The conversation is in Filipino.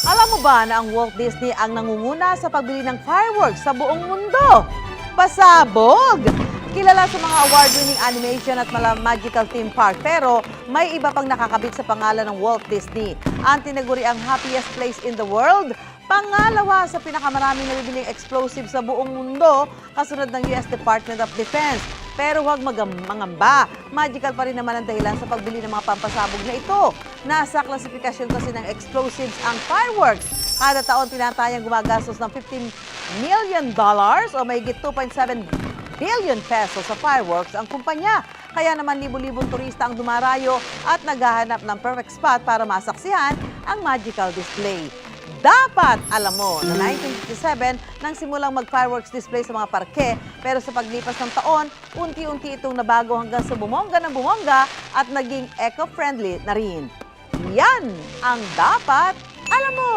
Alam mo ba na ang Walt Disney ang nangunguna sa pagbili ng fireworks sa buong mundo? Pasabog! Kilala sa mga award-winning animation at magical theme park pero may iba pang nakakabit sa pangalan ng Walt Disney. Ang tinaguri ang happiest place in the world, pangalawa sa pinakamaraming nabibiling explosive sa buong mundo kasunod ng US Department of Defense. Pero huwag mangamba, magical pa rin naman ang dahilan sa pagbili ng mga pampasabog na ito. Nasa klasifikasyon kasi ng explosives ang fireworks. Kada taon tinatayang gumagastos ng $15 million o mahigit 2.7 billion pesos sa fireworks ang kumpanya. Kaya naman libu-libong turista ang dumarayo at naghahanap ng perfect spot para masaksihan ang magical display. Dapat alam mo na 1957 nang simulang mag-fireworks display sa mga parke, pero sa paglipas ng taon, unti-unti itong nabago hanggang sa bumongga ng bumongga at naging eco-friendly na rin. Yan ang dapat alam mo!